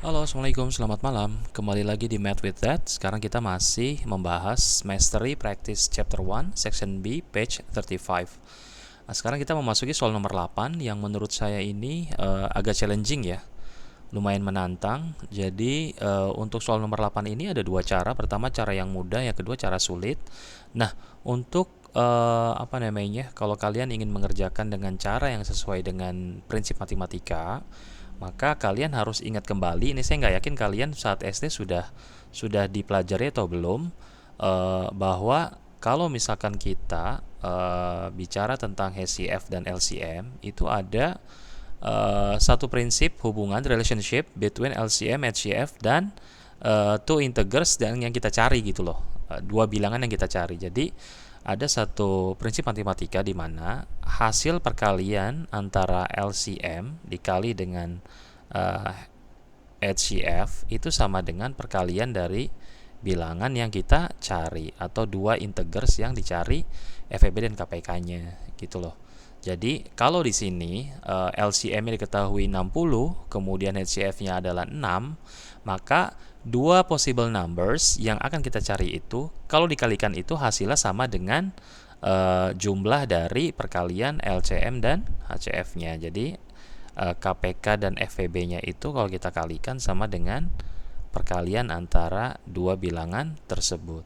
Halo, Assalamualaikum, selamat malam. Kembali lagi di Math with Dad. Sekarang kita masih membahas Mastery Practice Chapter 1, Section B, page 35. Nah, sekarang kita memasuki soal nomor 8 yang menurut saya ini agak challenging ya. Lumayan menantang. Jadi untuk soal nomor 8 ini ada dua cara. Pertama cara yang mudah, yang kedua cara sulit. Nah, untuk kalau kalian ingin mengerjakan dengan cara yang sesuai dengan prinsip matematika, maka kalian harus ingat kembali. Ini saya nggak yakin kalian saat SD sudah dipelajari atau belum, bahwa kalau misalkan kita bicara tentang HCF dan LCM, itu ada satu prinsip hubungan relationship between LCM, HCF dan two integers dan yang kita cari gitu loh. Dua bilangan yang kita cari. Jadi ada satu prinsip matematika di mana hasil perkalian antara LCM dikali dengan HCF itu sama dengan perkalian dari bilangan yang kita cari atau dua integers yang dicari FEB dan KPK-nya gitu loh. Jadi kalau di sini LCM-nya diketahui 60, kemudian HCF-nya adalah 6, maka dua possible numbers yang akan kita cari itu kalau dikalikan itu hasilnya sama dengan jumlah dari perkalian LCM dan HCF-nya. Jadi KPK dan FVB-nya itu kalau kita kalikan sama dengan perkalian antara dua bilangan tersebut.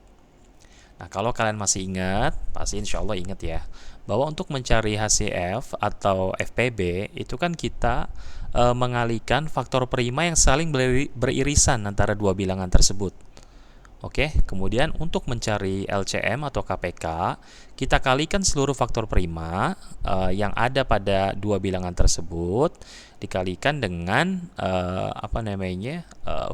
Nah, kalau kalian masih ingat, pasti insya Allah ingat ya, bahwa untuk mencari HCF atau FPB itu kan kita mengalihkan faktor prima yang saling beririsan antara dua bilangan tersebut. Oke, kemudian untuk mencari LCM atau KPK, kita kalikan seluruh faktor prima yang ada pada dua bilangan tersebut dikalikan dengan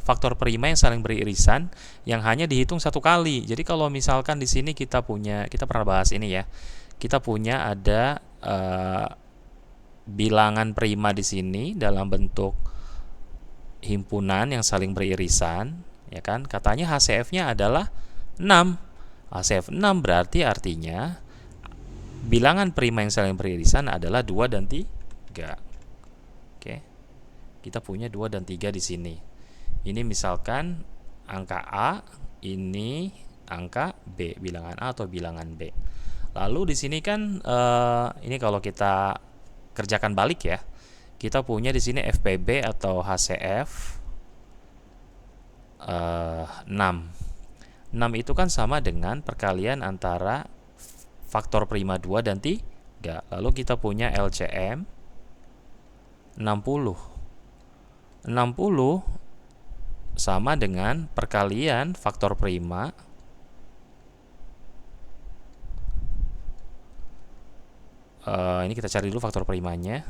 faktor prima yang saling beririsan yang hanya dihitung satu kali. Jadi kalau misalkan di sini kita pernah bahas ini ya, kita punya ada bilangan prima di sini dalam bentuk himpunan yang saling beririsan, ya kan? Katanya HCF-nya adalah 6. HCF 6 berarti artinya bilangan prima yang saling beririsan adalah 2 dan 3. Oke. Kita punya 2 dan 3 di sini. Ini misalkan angka A, ini angka B, bilangan A atau bilangan B. Lalu di sini kan ini kalau kita kerjakan balik ya. Kita punya di sini FPB atau HCF 6. 6 itu kan sama dengan perkalian antara faktor prima 2 dan 3. Lalu kita punya LCM 60. 60 sama dengan perkalian faktor prima ini kita cari dulu faktor primanya.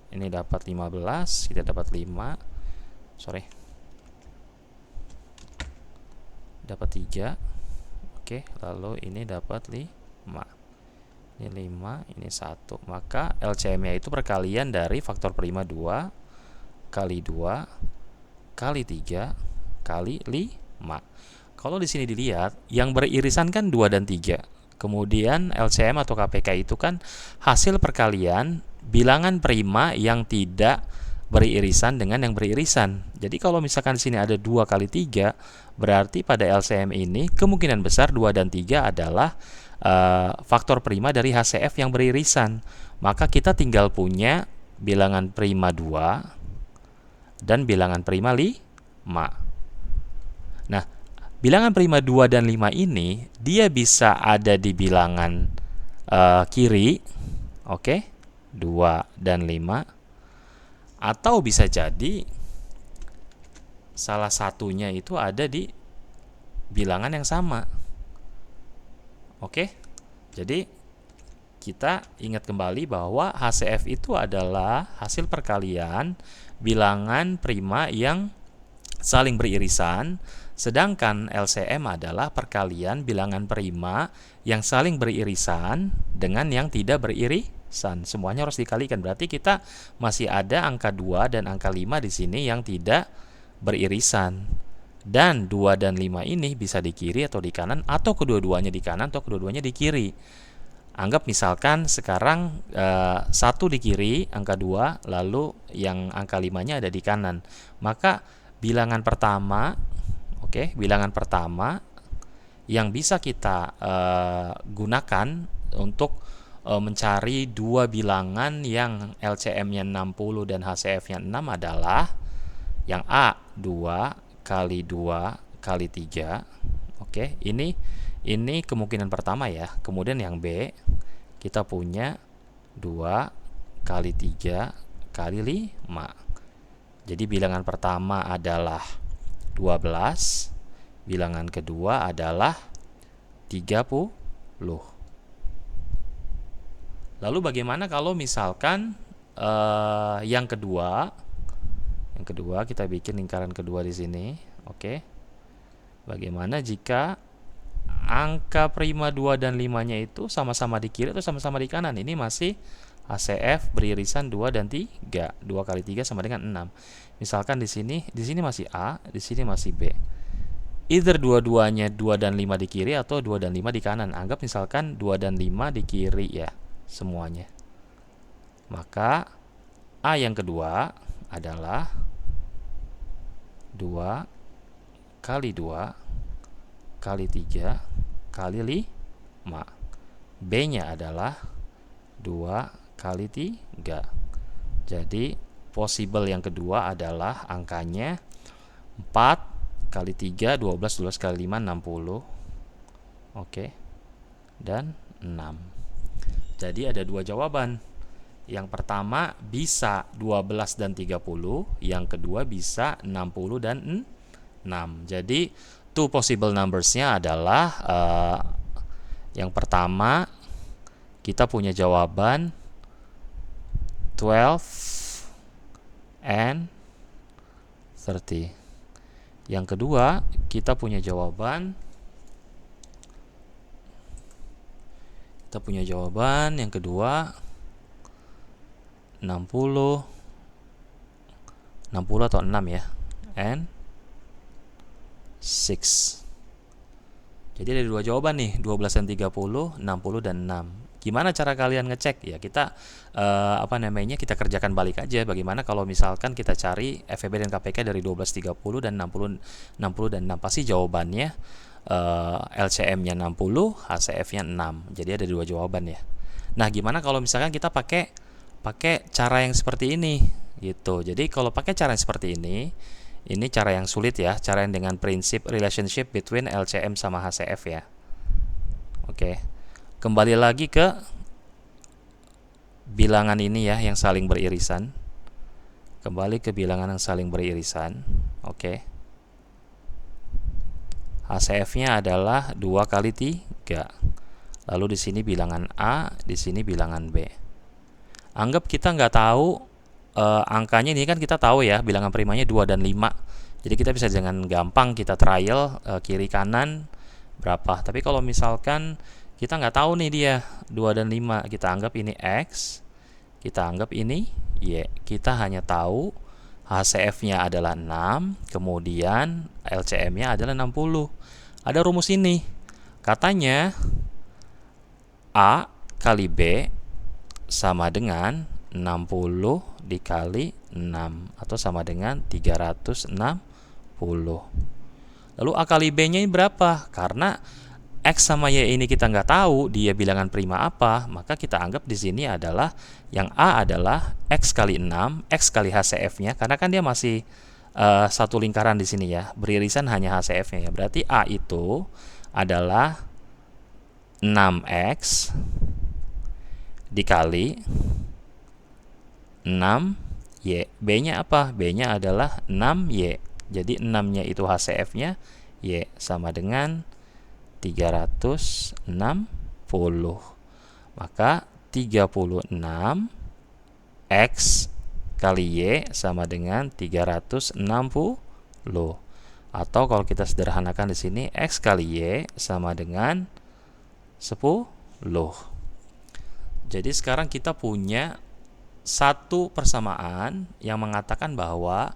Ini dapat 15, kita dapat 5. Dapat 3. Oke, lalu ini dapat 5. Ini 5, ini 1. Maka LCM-nya itu perkalian dari faktor prima 2 kali 2 kali 3 kali 5. Kalau di sini dilihat, yang beririsan kan 2 dan 3. Kemudian LCM atau KPK itu kan hasil perkalian bilangan prima yang tidak beririsan dengan yang beririsan. Jadi kalau misalkan di sini ada 2 kali 3, berarti pada LCM ini kemungkinan besar 2 dan 3 adalah faktor prima dari HCF yang beririsan. Maka kita tinggal punya bilangan prima 2 dan bilangan prima 5. Nah, bilangan prima 2 dan 5 ini dia bisa ada di bilangan kiri, oke, 2 dan 5, atau bisa jadi salah satunya itu ada di bilangan yang sama. Oke. Jadi kita ingat kembali bahwa HCF itu adalah hasil perkalian bilangan prima yang saling beririsan, sedangkan LCM adalah perkalian bilangan prima yang saling beririsan dengan yang tidak beririsan. Semuanya harus dikalikan. Berarti kita masih ada angka 2 dan angka 5 di sini yang tidak beririsan. Dan 2 dan 5 ini bisa di kiri atau di kanan, atau kedua-duanya di kanan atau kedua-duanya di kiri. Anggap misalkan sekarang 1 di kiri, angka 2, lalu yang angka 5-nya ada di kanan. Maka bilangan pertama, oke, bilangan pertama yang bisa kita gunakan untuk mencari dua bilangan yang LCM-nya 60 dan HCF-nya 6 adalah yang A 2 kali 2 kali 3. Oke, ini kemungkinan pertama ya. Kemudian yang B kita punya 2 kali 3 kali 5. Jadi bilangan pertama adalah 12, bilangan kedua adalah 30. Lalu bagaimana kalau misalkan yang kedua kita bikin lingkaran kedua di sini, oke? Bagaimana jika angka prima 2 dan 5-nya itu sama-sama di kiri atau sama-sama di kanan? Ini masih HCF beririsan 2 dan 3. 2 kali 3 sama dengan 6. Misalkan di sini masih A, di sini masih B. Either dua-duanya 2 dan 5 di kiri atau 2 dan 5 di kanan. Anggap misalkan 2 dan 5 di kiri ya, semuanya. Maka A yang kedua adalah 2 kali 2 kali 3 kali 5. B-nya adalah 2 kali 3. Jadi possible yang kedua adalah angkanya 4 kali 3, 12, 12 kali 5, 60. Oke. Dan 6. Jadi ada dua jawaban. Yang pertama bisa 12 dan 30, yang kedua bisa 60 dan 6. Jadi two possible numbers-nya adalah yang pertama kita punya jawaban 12 and 30. Yang kedua kita punya jawaban yang kedua 60 atau 6 ya, and 6. Jadi ada dua jawaban nih, 12 dan 30, 60 dan 6. Gimana cara kalian ngecek? Ya kita kita kerjakan balik aja. Bagaimana kalau misalkan kita cari FEB dan KPK dari 12, 30 dan 60 dan 6? Pasti jawabannya LCM-nya 60, HCF-nya 6. Jadi ada dua jawaban ya. Nah, gimana kalau misalkan kita pakai cara yang seperti ini gitu. Jadi kalau pakai cara yang seperti ini cara yang sulit ya, cara yang dengan prinsip relationship between LCM sama HCF ya. Oke. Kembali lagi ke bilangan ini ya yang saling beririsan. Kembali ke bilangan yang saling beririsan. Oke. HCF-nya adalah 2 kali 3. Lalu di sini bilangan A, di sini bilangan B. Anggap kita nggak tahu angkanya, ini kan kita tahu ya bilangan primanya 2 dan 5. Jadi kita bisa dengan gampang kita trial kiri kanan berapa. Tapi kalau misalkan kita nggak tahu nih dia 2 dan 5, kita anggap ini X, kita anggap ini Y. Kita hanya tahu HCF-nya adalah 6, kemudian LCM-nya adalah 60. Ada rumus ini. Katanya A kali B sama dengan 60 dikali 6 atau sama dengan 360. Lalu A kali B-nya ini berapa? Karena X sama Y ini kita nggak tahu dia bilangan prima apa, maka kita anggap di sini adalah yang A adalah X kali 6, X kali HCF-nya, karena kan dia masih satu lingkaran di sini ya, beririsan hanya HCF-nya ya. Berarti A itu adalah 6X dikali 6Y. B-nya apa? B-nya adalah 6Y. Jadi 6-nya itu HCF-nya, Y sama dengan 360. Maka 36 X kali Y sama dengan 360. Atau kalau kita sederhanakan di sini, X kali Y sama dengan 10. Jadi sekarang kita punya satu persamaan yang mengatakan bahwa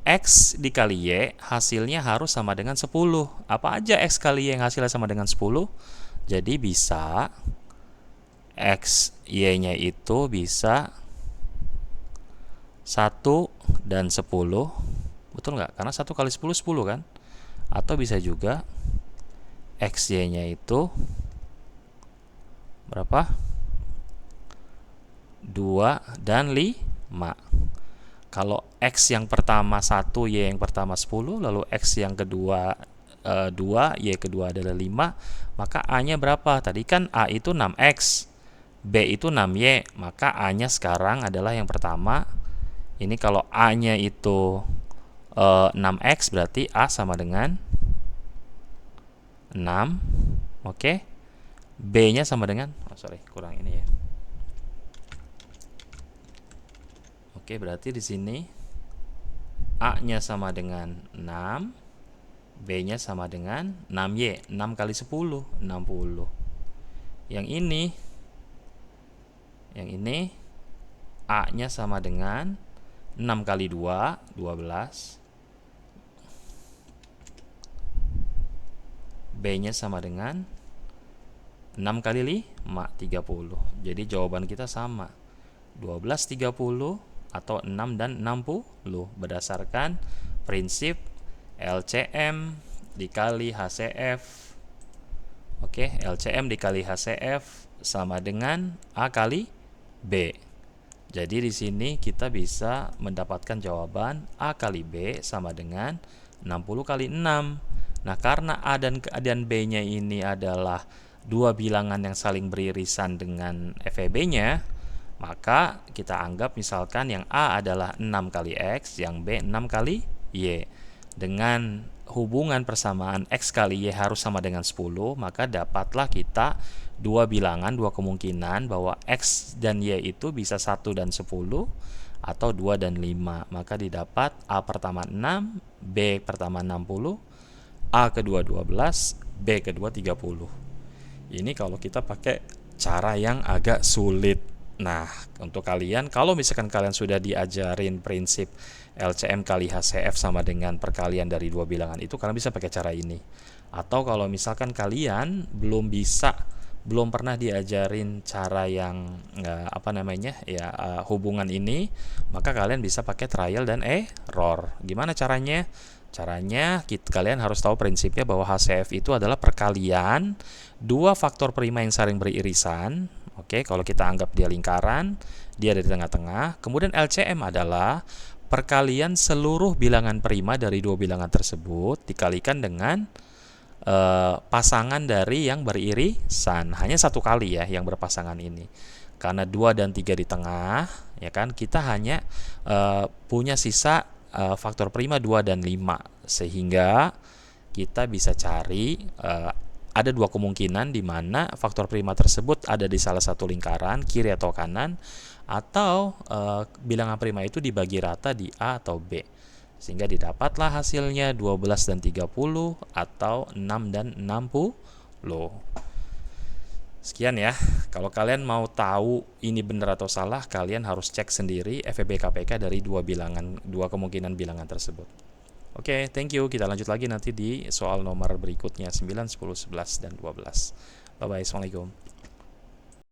X dikali Y hasilnya harus sama dengan 10. Apa aja X kali Y yang hasilnya sama dengan 10? Jadi bisa X Y-nya itu bisa 1 dan 10. Betul nggak? Karena 1 kali 10 10 kan? Atau bisa juga XY-nya itu berapa? 2 dan 5. Kalau X yang pertama 1, Y yang pertama 10, lalu X yang kedua 2, Y kedua adalah 5, maka A-nya berapa? Tadi kan A itu 6X, B itu 6Y, maka A-nya sekarang adalah yang pertama. Ini kalau A-nya itu 6X, berarti A sama dengan 6. Oke. B-nya sama dengan, kurang ini ya. Oke, berarti di sini A-nya sama dengan 6, B-nya sama dengan 6Y. 6 kali 10, 60. Yang ini A-nya sama dengan 6 kali 2, 12. B-nya sama dengan 6 kali 5, 30. Jadi jawaban kita sama. 12, 30 atau 6 dan 60 berdasarkan prinsip LCM dikali HCF. Oke, LCM dikali HCF sama dengan A kali B. Jadi di sini kita bisa mendapatkan jawaban A kali B sama dengan 60 kali 6. Nah, karena A dan B-nya ini adalah dua bilangan yang saling beririsan dengan FEB-nya, maka kita anggap misalkan yang A adalah 6 kali X, yang B 6 kali Y. Dengan hubungan persamaan X kali Y harus sama dengan 10, maka dapatlah kita dua bilangan, dua kemungkinan bahwa X dan Y itu bisa 1 dan 10 atau 2 dan 5. Maka didapat A pertama 6, B pertama 60, A kedua 12, B kedua 30. Ini kalau kita pakai cara yang agak sulit. Nah, untuk kalian, kalau misalkan kalian sudah diajarin prinsip LCM kali HCF sama dengan perkalian dari dua bilangan itu, kalian bisa pakai cara ini. Atau kalau misalkan kalian belum pernah diajarin cara yang hubungan ini, maka kalian bisa pakai trial dan error. Gimana caranya? Caranya kalian harus tahu prinsipnya bahwa HCF itu adalah perkalian dua faktor prima yang saling beririsan. Oke, kalau kita anggap dia lingkaran, dia ada di tengah-tengah. Kemudian LCM adalah perkalian seluruh bilangan prima dari dua bilangan tersebut dikalikan dengan pasangan dari yang beririsan. Hanya satu kali ya yang berpasangan ini. Karena 2 dan 3 di tengah, ya kan, kita hanya punya sisa faktor prima 2 dan 5. Sehingga kita bisa cari ada dua kemungkinan di mana faktor prima tersebut ada di salah satu lingkaran, kiri atau kanan, atau bilangan prima itu dibagi rata di A atau B. Sehingga didapatlah hasilnya 12 dan 30 atau 6 dan 60. Sekian ya. Kalau kalian mau tahu ini benar atau salah, kalian harus cek sendiri FEB KPK dari dua kemungkinan bilangan tersebut. Oke, thank you. Kita lanjut lagi nanti di soal nomor berikutnya 9, 10, 11, dan 12. Bye-bye. Assalamualaikum.